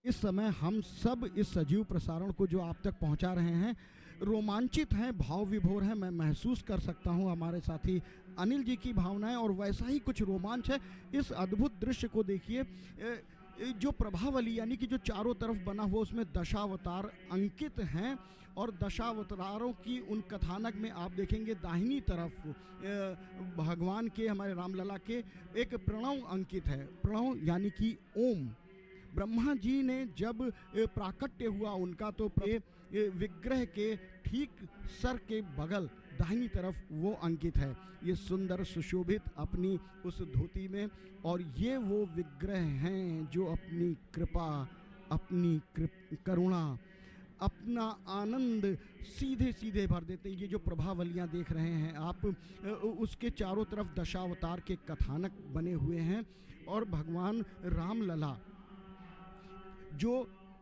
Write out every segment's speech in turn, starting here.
इस समय हम सब इस सजीव प्रसारण को जो आप तक पहुंचा रहे हैं, रोमांचित हैं, भाव विभोर हैं। मैं महसूस कर सकता हूं हमारे साथी अनिल जी की भावनाएं, और वैसा ही कुछ रोमांच है। इस अद्भुत दृश्य को देखिए, जो प्रभावली यानी कि जो चारों तरफ बना हुआ, उसमें दशावतार अंकित हैं, और दशावतारों की उन कथानक में आप देखेंगे दाहिनी तरफ भगवान के, हमारे रामलला के एक प्रणव अंकित है। प्रणव यानी कि ओम। ब्रह्मा जी ने जब प्राकट्य हुआ उनका, तो विग्रह के ठीक सर के बगल दाहिनी तरफ वो अंकित है, ये सुंदर सुशोभित अपनी उस धोती में। और ये वो विग्रह हैं जो अपनी कृपा, अपनी करुणा, अपना आनंद सीधे सीधे भर देते हैं। ये जो प्रभावलियाँ देख रहे हैं आप, उसके चारों तरफ दशावतार के कथानक बने हुए हैं, और भगवान रामलला जो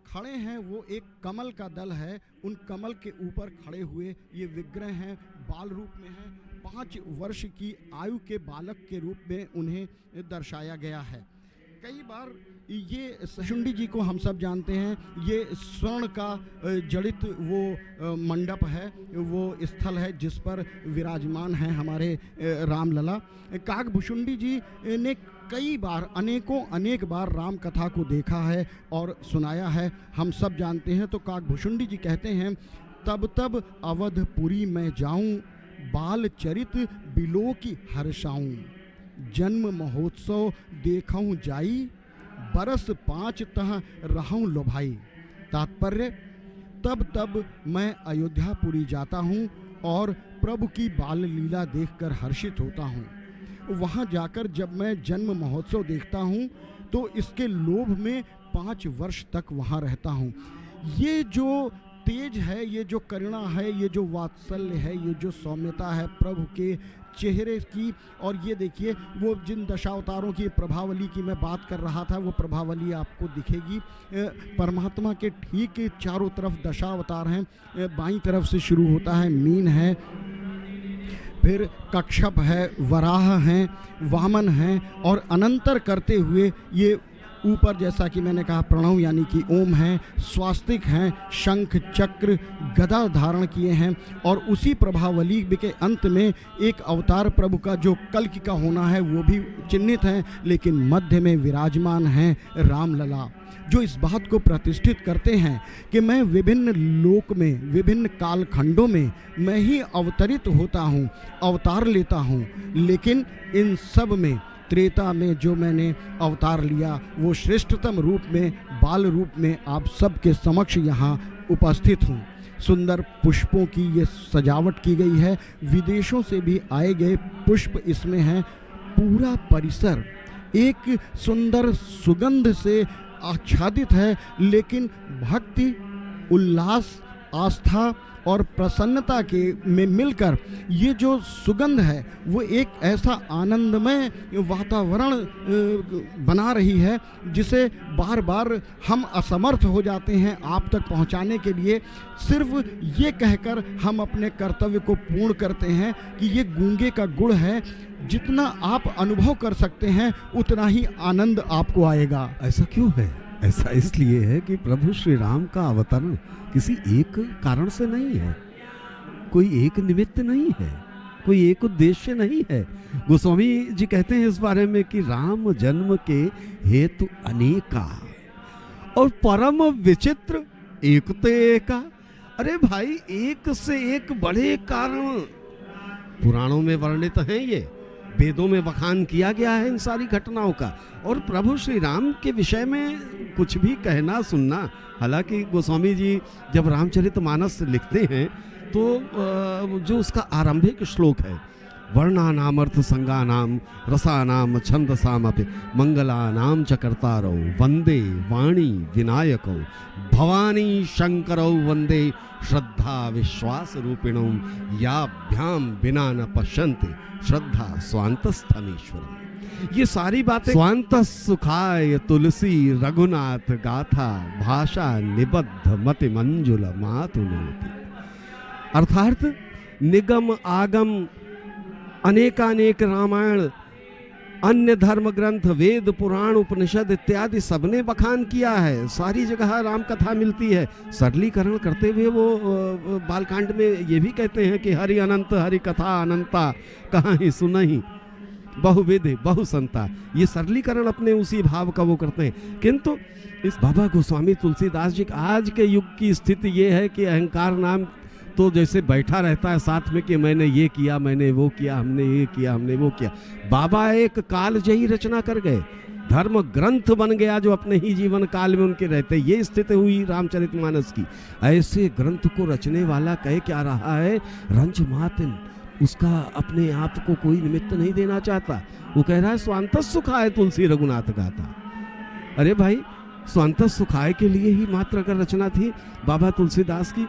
खड़े हैं वो एक कमल का दल है, उन कमल के ऊपर खड़े हुए ये विग्रह हैं, बाल रूप में हैं। 5 वर्ष की आयु के बालक के रूप में उन्हें दर्शाया गया है। कई बार ये सशुंडी जी को हम सब जानते हैं, ये स्वर्ण का जड़ित वो मंडप है, वो स्थल है जिस पर विराजमान हैं हमारे रामलला। काकभुशुंडी जी ने कई बार, अनेक बार राम कथा को देखा है और सुनाया है, हम सब जानते हैं। तो काकभुशुंडी जी कहते हैं, तब तब अवधपुरी मैं जाऊं, बाल चरित बिलो की हर्षाऊं, जन्म महोत्सव देखूं जाई, बरस 5 तह रहूं लोभाई। तात्पर्य, तब तब मैं अयोध्यापुरी जाता हूँ और प्रभु की बाल लीला देखकर हर्षित होता हूँ। वहाँ जाकर जब मैं जन्म महोत्सव देखता हूँ तो इसके लोभ में 5 वर्ष तक वहाँ रहता हूँ। ये जो तेज है, ये जो करुणा है, ये जो वात्सल्य है, ये जो सौम्यता है प्रभु के चेहरे की, और ये देखिए वो जिन दशावतारों की प्रभावली की मैं बात कर रहा था, वो प्रभावली आपको दिखेगी। परमात्मा के ठीक चारों तरफ दशावतार हैं। बाईं तरफ से शुरू होता है, मीन है, फिर कक्षप है, वराह हैं, वामन हैं, और अनंतर करते हुए ये ऊपर जैसा कि मैंने कहा प्रणव यानी कि ओम हैं, स्वास्तिक हैं, शंख चक्र गदा धारण किए हैं, और उसी प्रभावली के अंत में एक अवतार प्रभु का जो कल्कि का होना है वो भी चिन्हित है, लेकिन मध्य में विराजमान हैं रामलला, जो इस बात को प्रतिष्ठित करते हैं कि मैं विभिन्न लोक में, विभिन्न कालखंडों में मैं ही अवतरित होता हूँ, अवतार लेता हूँ, लेकिन इन सब में त्रेता में जो मैंने अवतार लिया वो श्रेष्ठतम रूप में, बाल रूप में आप सबके समक्ष यहाँ उपस्थित हूँ। सुंदर पुष्पों की ये सजावट की गई है, विदेशों से भी आए गए पुष्प इसमें हैं। पूरा परिसर एक सुंदर सुगंध से आच्छादित है, लेकिन भक्ति, उल्लास, आस्था और प्रसन्नता के में मिलकर ये जो सुगंध है वो एक ऐसा आनंदमय वातावरण बना रही है जिसे बार बार हम असमर्थ हो जाते हैं आप तक पहुंचाने के लिए। सिर्फ ये कहकर हम अपने कर्तव्य को पूर्ण करते हैं कि ये गूंगे का गुण है, जितना आप अनुभव कर सकते हैं उतना ही आनंद आपको आएगा। ऐसा क्यों है? ऐसा इसलिए है कि प्रभु श्री राम का अवतरण किसी एक कारण से नहीं है, कोई एक निमित्त नहीं है, कोई एक उद्देश्य नहीं है। गोस्वामी जी कहते हैं इस बारे में कि राम जन्म के हेतु अनेका और परम विचित्र एकते एका। अरे भाई, एक से एक बड़े कारण पुराणों में वर्णित हैं, ये वेदों में बखान किया गया है इन सारी घटनाओं का। और प्रभु श्री राम के विषय में कुछ भी कहना सुनना, हालांकि गोस्वामी जी जब रामचरितमानस लिखते हैं तो जो उसका आरंभिक श्लोक है, वर्णानाम अर्थ संगानाम रसानाम छंदसामपि मंगलानाम च कर्तारौ वंदे वाणी विनायकौ भवानी शंकरौ वंदे श्रद्धा विश्वास रूपिणौ याभ्याम बिना न पश्यन्ते श्रद्धा स्वांतस्थमीश्वरम्। ये सारी बातें स्वांत सुखाय तुलसी रघुनाथ गाथा भाषा निबद्ध मति मंजुल मातुनोति। अर्थात निगम आगम अनेकानेक रामायण अन्य धर्म ग्रंथ, वेद, पुराण, उपनिषद इत्यादि सबने बखान किया है। सारी जगह राम कथा मिलती है। सरलीकरण करते हुए वो बालकांड में ये भी कहते हैं कि हरि अनंत हरि कथा अनंता कहाँ ही सुनहि बहुविध बहुसंता। ये सरलीकरण अपने उसी भाव का वो करते हैं। किंतु इस बाबा गोस्वामी तुलसीदास जी आज के युग की स्थिति ये है कि अहंकार नाम तो जैसे बैठा रहता है साथ में कि मैंने ये किया, मैंने वो किया, हमने ये किया, हमने वो किया। बाबा एक कालजयी रचना कर गए, धर्म ग्रंथ बन गया जो अपने ही जीवन काल में उनके रहते। ये स्थिति हुई रामचरितमानस की। ऐसे ग्रंथ को रचने वाला कह क्या रहा है, रंच मातिन, उसका अपने आप को कोई निमित्त नहीं देना चाहता। वो कह रहा है स्वांतः सुखाय तुलसी रघुनाथ गाता। अरे भाई, स्वांतः सुखाय के लिए ही मात्र अगर रचना थी बाबा तुलसीदास की,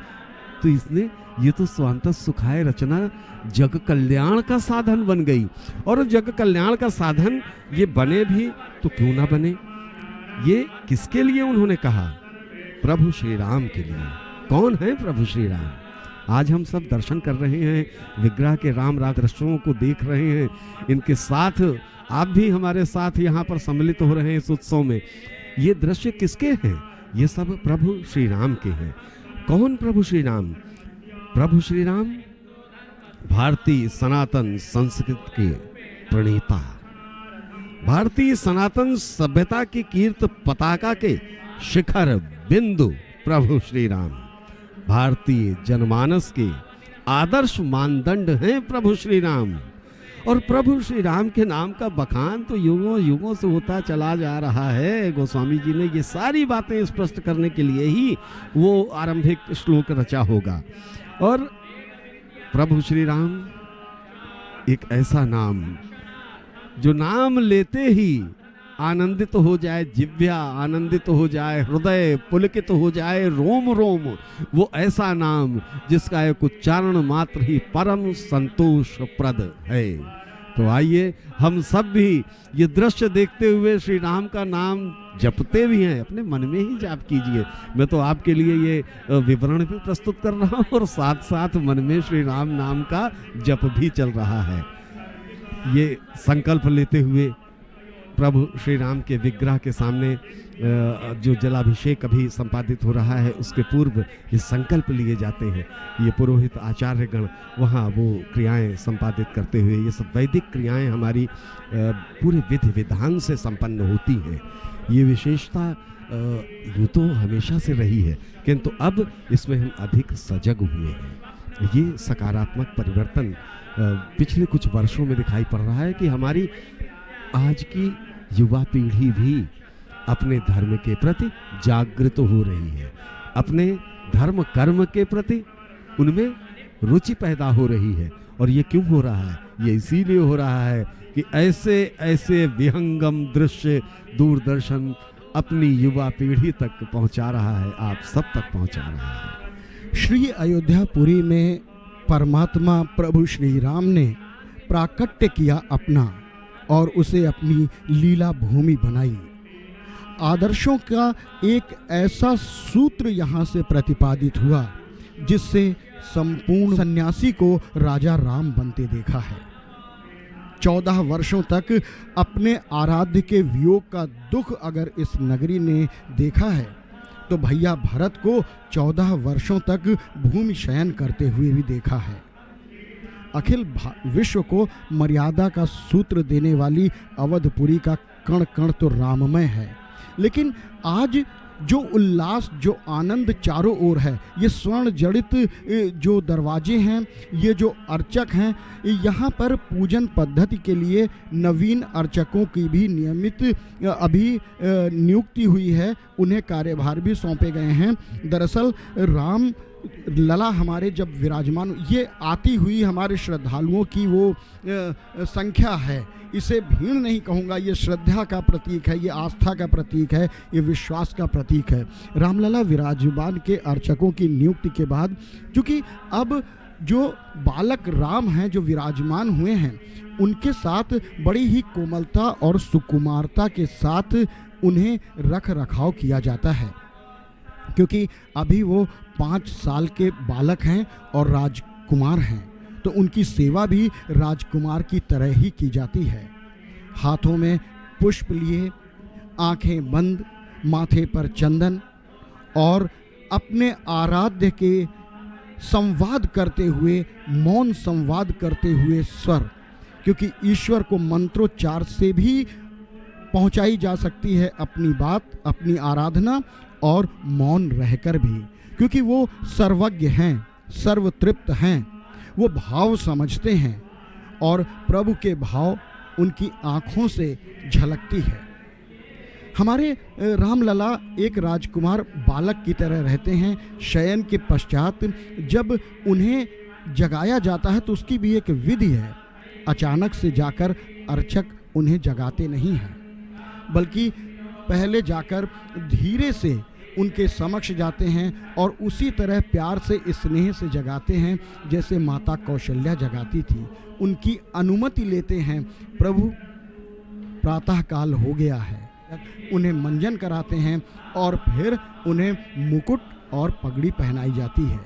तो इसने ये तो स्वांतः सुखाय रचना जग कल्याण का साधन बन गई। और जग कल्याण का साधन ये बने भी तो क्यों ना बने। ये किसके लिए उन्होंने कहा? प्रभु श्री राम के लिए। कौन है प्रभु श्री राम? आज हम सब दर्शन कर रहे हैं, विग्रह के राम रागरश्मियों को देख रहे हैं, इनके साथ आप भी हमारे साथ यहाँ पर सम्मिलित हो रहे हैं इस उत्सव में। ये दृश्य किसके हैं? ये सब प्रभु श्री राम के हैं। कौन प्रभु श्री राम? प्रभु श्री राम भारतीय सनातन संस्कृत के प्रणेता, भारतीय सनातन सभ्यता की कीर्त पताका के शिखर बिंदु प्रभु श्री राम, भारतीय जनमानस के आदर्श मानदंड हैं प्रभु श्री राम। और प्रभु श्री राम के नाम का बखान तो युगों युगों से होता चला जा रहा है। गोस्वामी जी ने ये सारी बातें स्पष्ट करने के लिए ही वो आरंभिक श्लोक रचा होगा। और प्रभु श्री राम एक ऐसा नाम जो नाम लेते ही आनंदित हो जाए जिह्वा, आनंदित हो जाए हृदय, पुलकित हो जाए रोम रोम। वो ऐसा नाम जिसका एक उच्चारण मात्र ही परम संतोषप्रद है। तो आइए हम सब भी ये दृश्य देखते हुए श्री राम का नाम जपते भी हैं, अपने मन में ही जाप कीजिए। मैं तो आपके लिए ये विवरण भी प्रस्तुत कर रहा हूँ और साथ साथ मन में श्री राम नाम का जप भी चल रहा है। ये संकल्प लेते हुए प्रभु श्री राम के विग्रह के सामने जो जलाभिषेक अभी संपादित हो रहा है उसके पूर्व ये संकल्प लिए जाते हैं। ये पुरोहित आचार्यगण वहाँ वो क्रियाएं संपादित करते हुए, ये सब वैदिक क्रियाएं हमारी पूरे विधि विधान से संपन्न होती हैं। ये विशेषता यूँ तो हमेशा से रही है, किंतु अब इसमें हम अधिक सजग हुए हैं। ये सकारात्मक परिवर्तन पिछले कुछ वर्षों में दिखाई पड़ रहा है कि हमारी आज की युवा पीढ़ी भी अपने धर्म के प्रति जागृत हो रही है, अपने धर्म कर्म के प्रति उनमें रुचि पैदा हो रही है। और ये क्यों हो रहा है? ये इसीलिए हो रहा है कि ऐसे ऐसे विहंगम दृश्य दूरदर्शन अपनी युवा पीढ़ी तक पहुंचा रहा है, आप सब तक पहुंचा रहा है। श्री अयोध्यापुरी में परमात्मा प्रभु श्री राम ने प्राकट्य किया अपना और उसे अपनी लीला भूमि बनाई। आदर्शों का एक ऐसा सूत्र यहाँ से प्रतिपादित हुआ जिससे संपूर्ण सन्यासी को राजा राम बनते देखा है। 14 वर्षों तक अपने आराध्य के वियोग का दुख अगर इस नगरी ने देखा है तो भैया भरत को 14 वर्षों तक भूमि शयन करते हुए भी देखा है। अखिल विश्व को मर्यादा का सूत्र देने वाली अवधपुरी का कण कण तो राममय है, लेकिन आज जो उल्लास, जो आनंद चारों ओर है, ये स्वर्ण जड़ित जो दरवाजे हैं, ये जो अर्चक हैं, यहाँ पर पूजन पद्धति के लिए नवीन अर्चकों की भी नियमित अभी नियुक्ति हुई है, उन्हें कार्यभार भी सौंपे गए हैं। दरअसल राम लला हमारे जब विराजमान, ये आती हुई हमारे श्रद्धालुओं की वो संख्या है, इसे भीड़ नहीं कहूँगा, ये श्रद्धा का प्रतीक है, ये आस्था का प्रतीक है, ये विश्वास का प्रतीक है। रामलला विराजमान के अर्चकों की नियुक्ति के बाद, क्योंकि अब जो बालक राम हैं जो विराजमान हुए हैं, उनके साथ बड़ी ही कोमलता और सुकुमारता के साथ उन्हें रख रखाव किया जाता है, क्योंकि अभी वो 5 साल के बालक हैं और राजकुमार हैं, तो उनकी सेवा भी राजकुमार की तरह ही की जाती है। हाथों में पुष्प लिए, आंखें बंद, माथे पर चंदन, और अपने आराध्य के संवाद करते हुए, मौन संवाद करते हुए स्वर, क्योंकि ईश्वर को मंत्रोच्चार से भी पहुंचाई जा सकती है अपनी बात, अपनी आराधना, और मौन रहकर भी, क्योंकि वो सर्वज्ञ हैं, सर्वतृप्त हैं, वो भाव समझते हैं और प्रभु के भाव उनकी आँखों से झलकती है। हमारे रामलला एक राजकुमार बालक की तरह रहते हैं। शयन के पश्चात जब उन्हें जगाया जाता है तो उसकी भी एक विधि है। अचानक से जाकर अर्चक उन्हें जगाते नहीं हैं, बल्कि पहले जाकर धीरे से उनके समक्ष जाते हैं और उसी तरह प्यार से, स्नेह से जगाते हैं जैसे माता कौशल्या जगाती थी। उनकी अनुमति लेते हैं, प्रभु प्रातः काल हो गया है, उन्हें मंजन कराते हैं और फिर उन्हें मुकुट और पगड़ी पहनाई जाती है,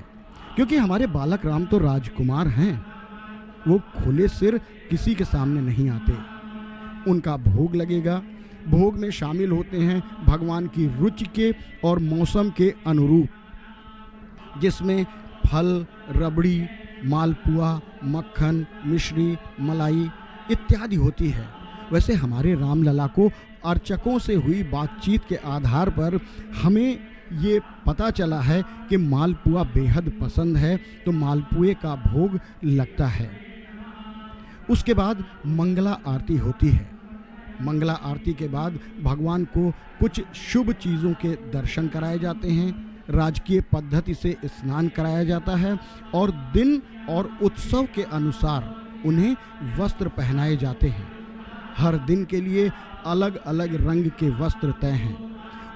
क्योंकि हमारे बालक राम तो राजकुमार हैं, वो खुले सिर किसी के सामने नहीं आते। उनका भोग लगेगा, भोग में शामिल होते हैं भगवान की रुचि के और मौसम के अनुरूप, जिसमें फल, रबड़ी, मालपुआ, मक्खन, मिश्री, मलाई इत्यादि होती है। वैसे हमारे रामलला को अर्चकों से हुई बातचीत के आधार पर हमें ये पता चला है कि मालपुआ बेहद पसंद है, तो मालपुए का भोग लगता है। उसके बाद मंगला आरती होती है। मंगला आरती के बाद भगवान को कुछ शुभ चीज़ों के दर्शन कराए जाते हैं, राजकीय पद्धति से स्नान कराया जाता है और दिन और उत्सव के अनुसार उन्हें वस्त्र पहनाए जाते हैं। हर दिन के लिए अलग अलग रंग के वस्त्र तय हैं।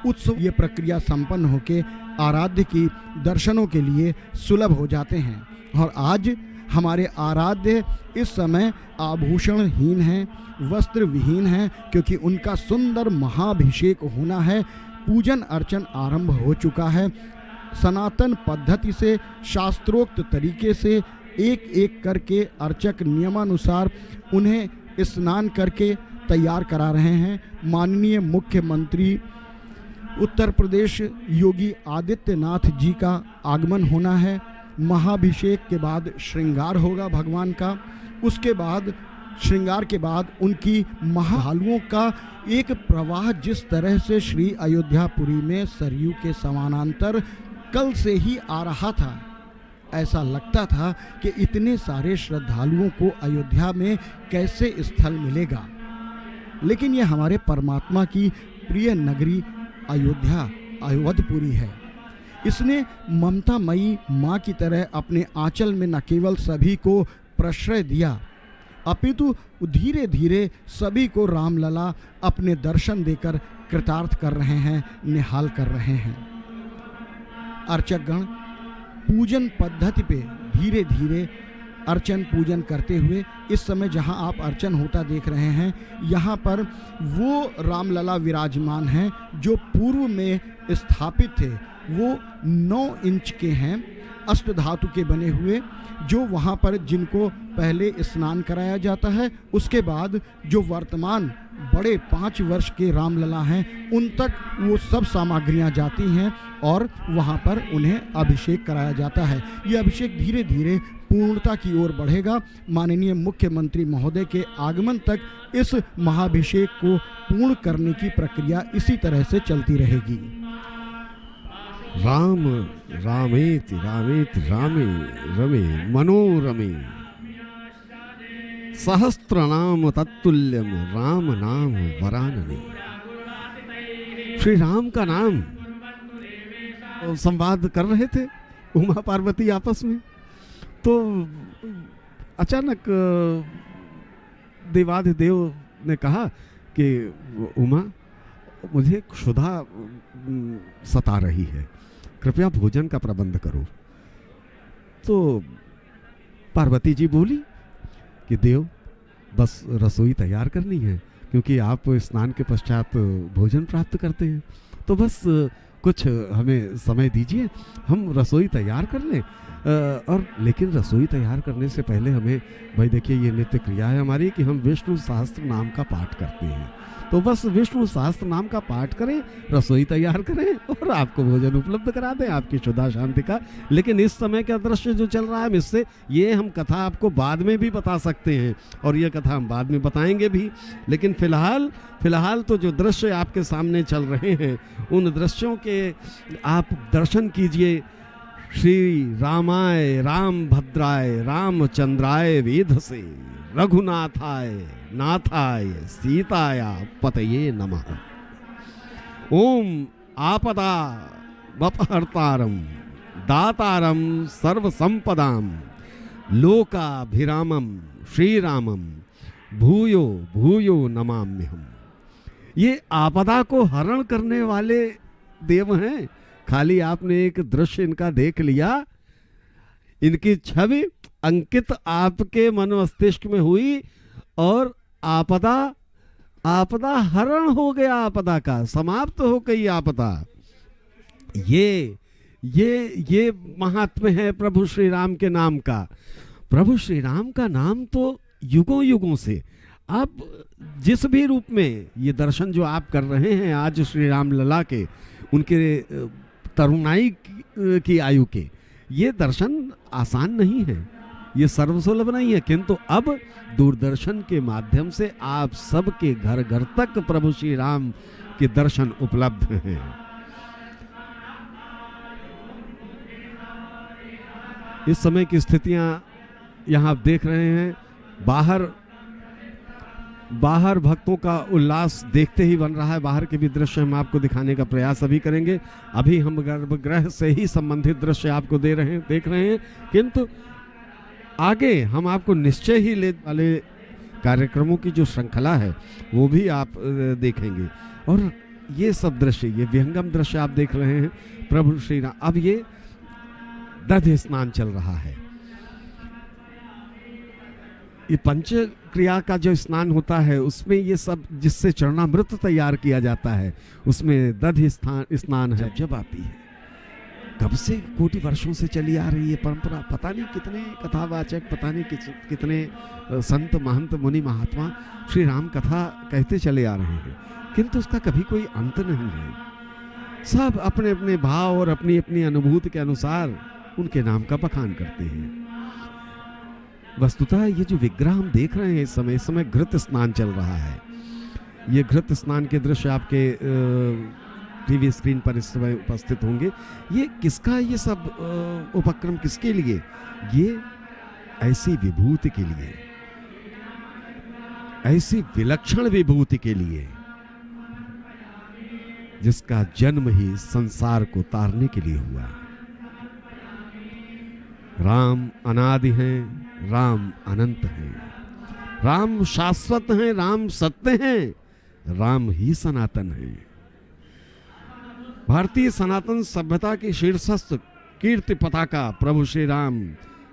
उत्सव ये प्रक्रिया संपन्न होकर आराध्य की दर्शनों के लिए सुलभ हो जाते हैं। और आज हमारे आराध्य इस समय आभूषणहीन हैं, वस्त्र विहीन हैं, क्योंकि उनका सुंदर महाभिषेक होना है। पूजन अर्चन आरंभ हो चुका है। सनातन पद्धति से, शास्त्रोक्त तरीके से एक एक करके अर्चक नियमानुसार उन्हें स्नान करके तैयार करा रहे हैं। माननीय मुख्यमंत्री उत्तर प्रदेश योगी आदित्यनाथ जी का आगमन होना है। महाभिषेक के बाद श्रृंगार होगा भगवान का। उसके बाद श्रृंगार के बाद उनकी महाभालुओं का एक प्रवाह जिस तरह से श्री अयोध्यापुरी में सरयू के समानांतर कल से ही आ रहा था, ऐसा लगता था कि इतने सारे श्रद्धालुओं को अयोध्या में कैसे स्थल मिलेगा। लेकिन ये हमारे परमात्मा की प्रिय नगरी अयोध्या, अयोध्यपुरी है। इसने ममतामयी माँ की तरह अपने आंचल में न केवल सभी को प्रश्रय दिया, अपितु धीरे धीरे सभी को रामलला अपने दर्शन देकर कृतार्थ कर रहे हैं, निहाल कर रहे हैं। अर्चकगण पूजन पद्धति पे धीरे धीरे अर्चन पूजन करते हुए, इस समय जहां आप अर्चन होता देख रहे हैं, यहाँ पर वो रामलला विराजमान हैं जो पूर्व में स्थापित थे। वो 9 इंच के हैं, अष्टधातु के बने हुए, जो वहाँ पर जिनको पहले स्नान कराया जाता है, उसके बाद जो वर्तमान बड़े 5 वर्ष के रामलला हैं उन तक वो सब सामग्रियाँ जाती हैं और वहाँ पर उन्हें अभिषेक कराया जाता है। ये अभिषेक धीरे धीरे पूर्णता की ओर बढ़ेगा। माननीय मुख्यमंत्री महोदय के आगमन तक इस महाभिषेक को पूर्ण करने की प्रक्रिया इसी तरह से चलती रहेगी। राम रामेति रामेति रामे रमे मनोरमे सहस्त्रनाम तत्तुल्यम राम नाम वरानने। श्री राम का नाम संवाद कर रहे थे उमा पार्वती आपस में, तो अचानक देवाधिदेव ने कहा कि उमा, मुझे क्षुधा सता रही है, कृपया भोजन का प्रबंध करो। तो पार्वती जी बोली कि देव, बस रसोई तैयार करनी है, क्योंकि आप स्नान के पश्चात भोजन प्राप्त करते हैं, तो बस कुछ हमें समय दीजिए, हम रसोई तैयार कर लें। और लेकिन रसोई तैयार करने से पहले हमें, भाई देखिए ये नित्य क्रिया है हमारी कि हम विष्णु सहस्त्र नाम का पाठ करते हैं, तो बस विष्णु सहस्त्र नाम का पाठ करें, रसोई तैयार करें और आपको भोजन उपलब्ध करा दें आपकी शुद्धा शांति का। लेकिन इस समय का दृश्य जो चल रहा है, इससे ये हम कथा आपको बाद में भी बता सकते हैं और ये कथा हम बाद में बताएंगे भी, लेकिन फिलहाल तो जो दृश्य आपके सामने चल रहे हैं उन दृश्यों के आप दर्शन कीजिए। श्री रामाय रामभद्राय रामचंद्राय वेधसे रघुनाथाय नाथाय सीताया पतये नमः। ओम आपदा वपहर्तारम दातारम सर्वसंपदाम लोकाभिरामम श्रीरामम भूयो भूयो नमाम्यहम्। ये आपदा को हरण करने वाले देव हैं। खाली आपने एक दृश्य इनका देख लिया, इनकी छवि अंकित आपके मन मस्तिष्क में हुई और आपदा हरण हो गया, आपदा का समाप्त हो गई आपदा। ये महात्म्य है प्रभु श्री राम के नाम का। प्रभु श्री राम का नाम तो युगों युगों से, आप जिस भी रूप में ये दर्शन जो आप कर रहे हैं आज श्री राम लला के, उनके तरुणाई की आयु के, ये दर्शन आसान नहीं है, ये सर्वसुलभ नहीं है, किंतु अब दूरदर्शन के माध्यम से आप सबके घर घर तक प्रभु श्री राम के दर्शन उपलब्ध हैं। इस समय की स्थितियां यहां आप देख रहे हैं, बाहर भक्तों का उल्लास देखते ही बन रहा है। बाहर के भी दृश्य हम आपको दिखाने का प्रयास अभी करेंगे। अभी हम गर्भगृह से ही संबंधित दृश्य आपको देख रहे हैं, किंतु आगे हम आपको निश्चय ही ले वाले कार्यक्रमों की जो श्रृंखला है वो भी आप देखेंगे। और ये सब दृश्य, ये विहंगम दृश्य आप देख रहे हैं प्रभु श्री राम। अब ये दधि स्नान चल रहा है, ये पंच क्रिया का जो स्नान होता है उसमें ये सब जिससे चरणामृत तैयार किया जाता है उसमें दधि स्नान है। जब आती है, कब से कोटि वर्षों से चली आ रही है परंपरा, पता नहीं कितने कथावाचक, पता नहीं कितने संत महंत मुनि महात्मा श्री राम कथा कहते चले आ रहे हैं, किंतु उसका कभी कोई अंत नहीं है। सब अपने अपने भाव और अपनी अपनी अनुभूति के अनुसार उनके नाम का बखान करते हैं। वस्तुतः ये जो विग्रह हम देख रहे हैं इस समय घृत स्नान चल रहा है। ये घृत स्नान के दृश्य आपके टीवी स्क्रीन पर इस समय उपस्थित होंगे। ये किसका, ये सब उपक्रम किसके लिए? ये ऐसी विभूति के लिए, ऐसी विलक्षण विभूति के लिए जिसका जन्म ही संसार को तारने के लिए हुआ। राम अनादि हैं, राम अनंत हैं, राम शाश्वत हैं, राम सत्य हैं, राम ही सनातन हैं। भारतीय सनातन सभ्यता की शीर्षस्थ कीर्ति पताका प्रभु श्री राम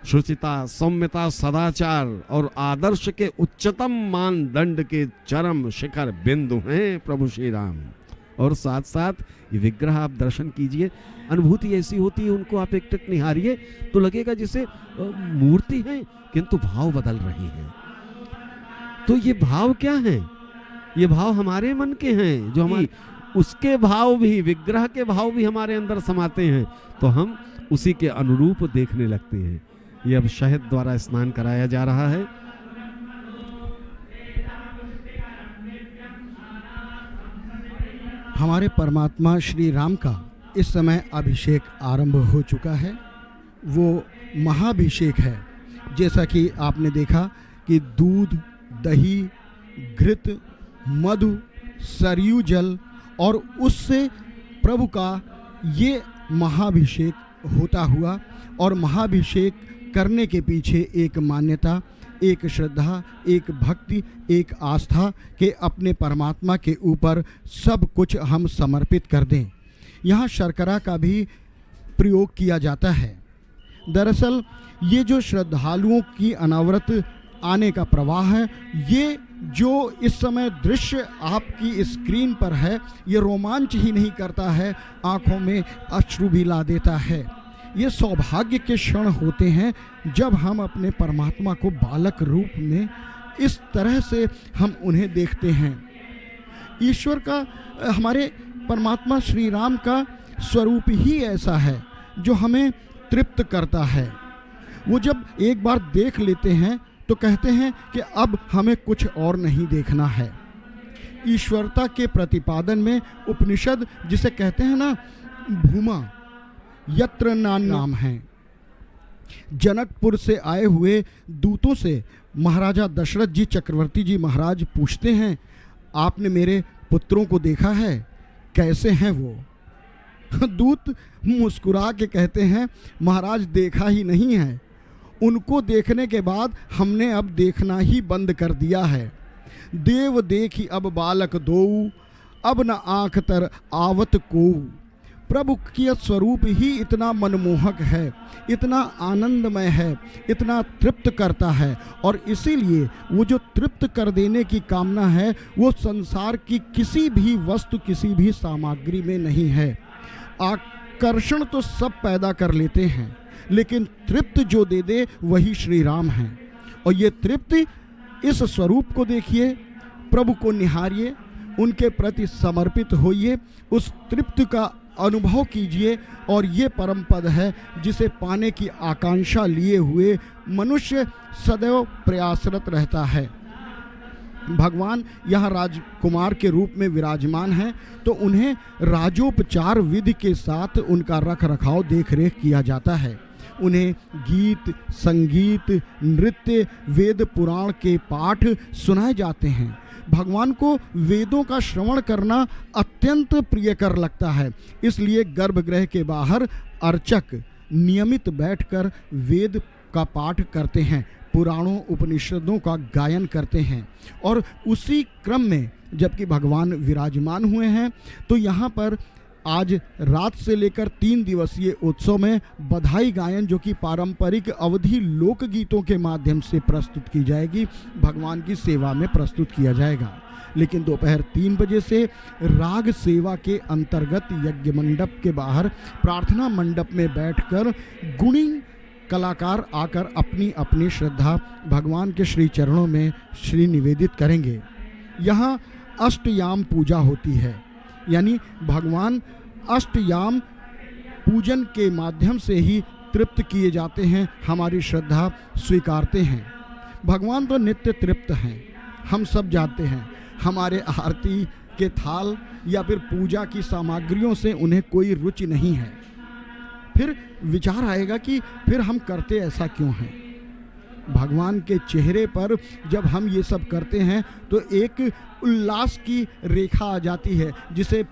शुचिता, सौम्यता, सदाचार और आदर्श के उच्चतम मानदंड के चरम शिखर बिंदु हैं प्रभु श्री राम। और साथ साथ ये विग्रह आप दर्शन कीजिए, अनुभूति ऐसी होती है, उनको आप एकटक निहारिए तो लगेगा जैसे मूर्ति है किंतु भाव बदल रहे हैं। तो ये भाव क्या हैं? ये भाव हमारे मन के हैं, जो हमारे उसके भाव भी, विग्रह के भाव भी हमारे अंदर समाते हैं, तो हम उसी के अनुरूप देखने लगते हैं। ये अब शहद द्वारा स्नान कराया जा रहा है। हमारे परमात्मा श्री राम का इस समय अभिषेक आरंभ हो चुका है। वो महाभिषेक है। जैसा कि आपने देखा कि दूध, दही, घृत, मधु, सरयू जल और उससे प्रभु का ये महाभिषेक होता हुआ, और महाभिषेक करने के पीछे एक मान्यता, एक श्रद्धा, एक भक्ति, एक आस्था के अपने परमात्मा के ऊपर सब कुछ हम समर्पित कर दें। यहाँ शर्करा का भी प्रयोग किया जाता है। दरअसल ये जो श्रद्धालुओं की अनवरत आने का प्रवाह है, ये जो इस समय दृश्य आपकी स्क्रीन पर है, ये रोमांच ही नहीं करता है, आँखों में अश्रु भी ला देता है। ये सौभाग्य के क्षण होते हैं जब हम अपने परमात्मा को बालक रूप में इस तरह से हम उन्हें देखते हैं। ईश्वर का, हमारे परमात्मा श्री राम का स्वरूप ही ऐसा है जो हमें तृप्त करता है। वो जब एक बार देख लेते हैं तो कहते हैं कि अब हमें कुछ और नहीं देखना है। ईश्वरता के प्रतिपादन में उपनिषद जिसे कहते हैं ना भूमा यत्र नाम है, जनकपुर से आए हुए दूतों से महाराजा दशरथ जी चक्रवर्ती जी महाराज पूछते हैं, आपने मेरे पुत्रों को देखा है, कैसे हैं वो? दूत मुस्कुरा के कहते हैं, महाराज देखा ही नहीं है, उनको देखने के बाद हमने अब देखना ही बंद कर दिया है। देव देखी अब बालक दोऊ, अब न आँख तर आवत कोऊ। प्रभु की स्वरूप ही इतना मनमोहक है, इतना आनंदमय है, इतना तृप्त करता है, और इसीलिए वो जो तृप्त कर देने की कामना है वो संसार की किसी भी वस्तु, किसी भी सामग्री में नहीं है। आकर्षण तो सब पैदा कर लेते हैं, लेकिन तृप्त जो दे दे वही श्री राम है। और ये तृप्ति, इस स्वरूप को देखिए, प्रभु को निहारिए, उनके प्रति समर्पित होइए, उस तृप्ति का अनुभव कीजिए, और ये परम पद है जिसे पाने की आकांक्षा लिए हुए मनुष्य सदैव प्रयासरत रहता है। भगवान यहाँ राजकुमार के रूप में विराजमान हैं, तो उन्हें राजोपचार विधि के साथ उनका रख रखाव देख रेख किया जाता है। उन्हें गीत, संगीत, नृत्य, वेद पुराण के पाठ सुनाए जाते हैं। भगवान को वेदों का श्रवण करना अत्यंत प्रियकर लगता है, इसलिए गर्भगृह के बाहर अर्चक नियमित बैठकर वेद का पाठ करते हैं, पुराणों उपनिषदों का गायन करते हैं। और उसी क्रम में जबकि भगवान विराजमान हुए हैं, तो यहाँ पर आज रात से लेकर 3 दिवसीय उत्सव में बधाई गायन, जो कि पारंपरिक अवधि लोकगीतों के माध्यम से प्रस्तुत की जाएगी, भगवान की सेवा में प्रस्तुत किया जाएगा। लेकिन दोपहर 3 बजे से राग सेवा के अंतर्गत यज्ञ मंडप के बाहर प्रार्थना मंडप में बैठकर गुणी कलाकार आकर अपनी अपनी श्रद्धा भगवान के श्री चरणों में श्री निवेदित करेंगे। यहाँ अष्टयाम पूजा होती है, यानी भगवान अष्टयाम पूजन के माध्यम से ही तृप्त किए जाते हैं, हमारी श्रद्धा स्वीकारते हैं। भगवान तो नित्य तृप्त हैं, हम सब जानते हैं। हमारे आरती के थाल या फिर पूजा की सामग्रियों से उन्हें कोई रुचि नहीं है। फिर विचार आएगा कि फिर हम करते ऐसा क्यों हैं। भगवान के चेहरे पर जब हम ये सब करते हैं तो एक उल्लास की रेखा आ जाती है, जिसे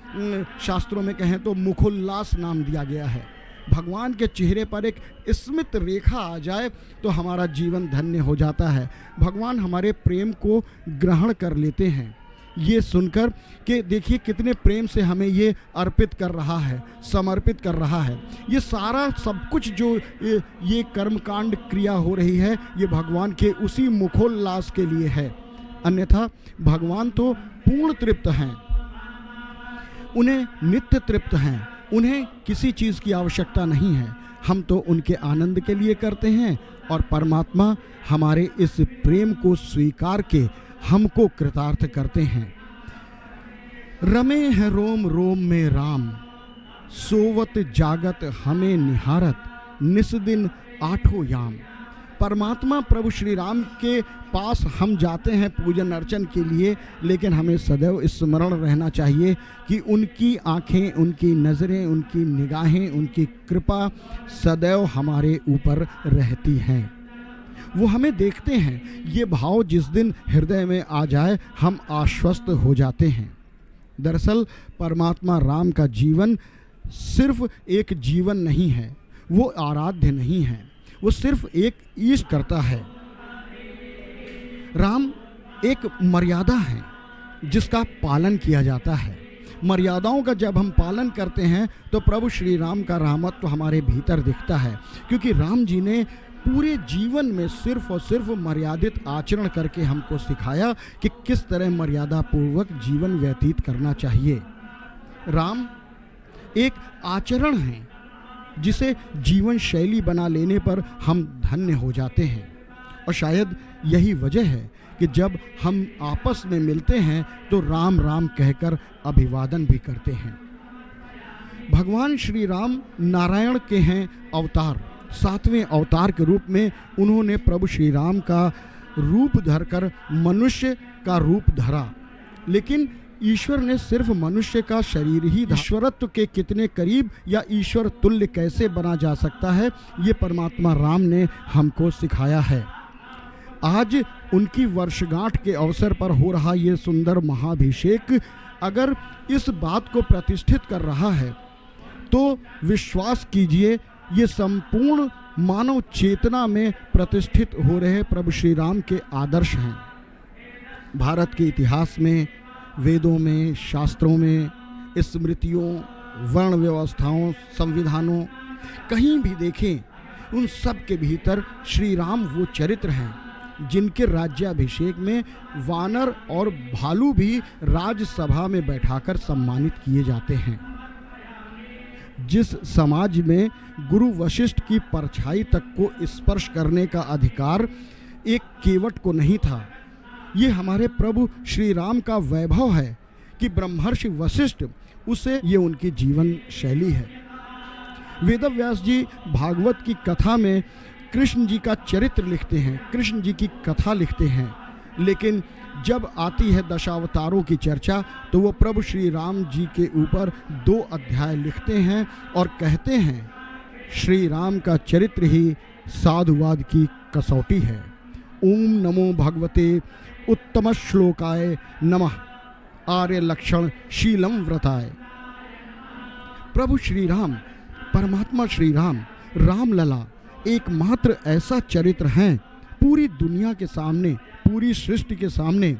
शास्त्रों में कहें तो मुखोल्लास नाम दिया गया है। भगवान के चेहरे पर एक स्मित रेखा आ जाए तो हमारा जीवन धन्य हो जाता है। भगवान हमारे प्रेम को ग्रहण कर लेते हैं। ये सुनकर कि देखिए कितने प्रेम से हमें ये अर्पित कर रहा है, समर्पित कर रहा है। ये सारा सब कुछ जो ये कर्मकांड क्रिया हो रही है, ये भगवान के उसी मुखोल्लास के लिए है। अन्यथा भगवान तो पूर्ण तृप्त हैं, उन्हें नित्य तृप्त हैं, उन्हें किसी चीज़ की आवश्यकता नहीं है। हम तो उनके आनंद के लिए करते हैं, और परमात्मा हमारे इस प्रेम को स्वीकार के हमको कृतार्थ करते हैं। रमे है रोम रोम में राम, सोवत जागत हमें निहारत, निस्दिन आठों याम। परमात्मा प्रभु श्री राम के पास हम जाते हैं पूजन अर्चन के लिए, लेकिन हमें सदैव स्मरण रहना चाहिए कि उनकी आँखें, उनकी नज़रें, उनकी निगाहें, उनकी कृपा सदैव हमारे ऊपर रहती हैं। वो हमें देखते हैं। ये भाव जिस दिन हृदय में आ जाए हम आश्वस्त हो जाते हैं। दरअसल परमात्मा राम का जीवन सिर्फ एक जीवन नहीं है, वो आराध्य नहीं है, वो सिर्फ एक ईश करता है। राम एक मर्यादा है जिसका पालन किया जाता है। मर्यादाओं का जब हम पालन करते हैं तो प्रभु श्री राम का रामत्व तो हमारे भीतर दिखता है, क्योंकि राम जी ने पूरे जीवन में सिर्फ और सिर्फ मर्यादित आचरण करके हमको सिखाया कि किस तरह मर्यादा पूर्वक जीवन व्यतीत करना चाहिए। राम एक आचरण है, जिसे जीवन शैली बना लेने पर हम धन्य हो जाते हैं। और शायद यही वजह है कि जब हम आपस में मिलते हैं तो राम राम कहकर अभिवादन भी करते हैं। भगवान श्री राम नारायण के हैं अवतार। 7वें अवतार के रूप में उन्होंने प्रभु श्री राम का रूप धरकर मनुष्य का रूप धरा। लेकिन ईश्वर ने सिर्फ मनुष्य का शरीर ही ईश्वरत्व के कितने करीब या ईश्वर तुल्य कैसे बना जा सकता है, ये परमात्मा राम ने हमको सिखाया है। आज उनकी वर्षगांठ के अवसर पर हो रहा ये सुंदर महाभिषेक अगर इस बात को प्रतिष्ठित कर रहा है तो विश्वास कीजिए ये संपूर्ण मानव चेतना में प्रतिष्ठित हो रहे प्रभु श्री राम के आदर्श हैं। भारत के इतिहास में, वेदों में, शास्त्रों में, स्मृतियों, वर्ण व्यवस्थाओं, संविधानों, कहीं भी देखें उन सब के भीतर श्री राम वो चरित्र हैं जिनके राज्याभिषेक में वानर और भालू भी राज्यसभा में बैठाकर सम्मानित किए जाते हैं। जिस समाज में गुरु वशिष्ठ की परछाई तक को स्पर्श करने का अधिकार एक केवट को नहीं था, ये हमारे प्रभु श्री राम का वैभव है कि ब्रह्मर्षि वशिष्ठ उसे ये उनकी जीवन शैली है। वेदव्यास जी भागवत की कथा में कृष्ण जी का चरित्र लिखते हैं, कृष्ण जी की कथा लिखते हैं, लेकिन जब आती है दशावतारों की चर्चा तो वो प्रभु श्री राम जी के ऊपर 2 अध्याय लिखते हैं और कहते हैं श्री राम का चरित्र ही साधुवाद की कसौटी है। ओम नमो भगवते उत्तम श्लोकाय नमः आर्य लक्षण शीलम व्रताय। प्रभु श्री राम, परमात्मा श्री राम, रामलला एकमात्र ऐसा चरित्र हैं पूरी दुनिया के सामने, पूरी सृष्टि के सामने,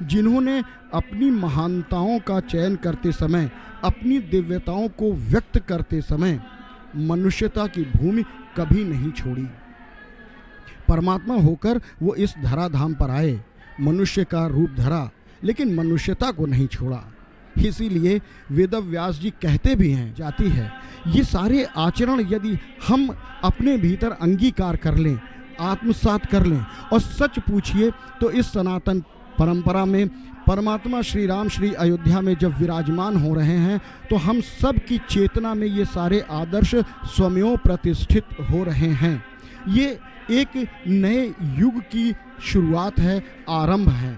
जिन्होंने अपनी महानताओं का चयन करते समय, अपनी दिव्यताओं को व्यक्त करते समय मनुष्यता की भूमि कभी नहीं छोड़ी। परमात्मा होकर वो इस धराधाम पर आए, मनुष्य का रूप धरा, लेकिन मनुष्यता को नहीं छोड़ा। इसीलिए वेदव्यास जी कहते भी हैं, जाती है, ये सारे आचरण यदि हम अपने भीतर अंगीकार कर लें, आत्मसात कर लें और सच पूछिए तो इस सनातन परंपरा में परमात्मा श्री राम श्री अयोध्या में जब विराजमान हो रहे हैं तो हम सब की चेतना में ये सारे आदर्श स्वयं प्रतिष्ठित हो रहे हैं। ये एक नए युग की शुरुआत है, आरंभ है।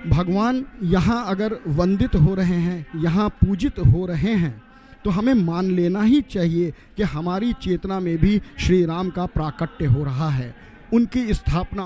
भगवान यहाँ अगर वंदित हो रहे हैं, यहाँ पूजित हो रहे हैं, तो हमें मान लेना ही चाहिए कि हमारी चेतना में भी श्री राम का प्राकट्य हो रहा है, उनकी स्थापना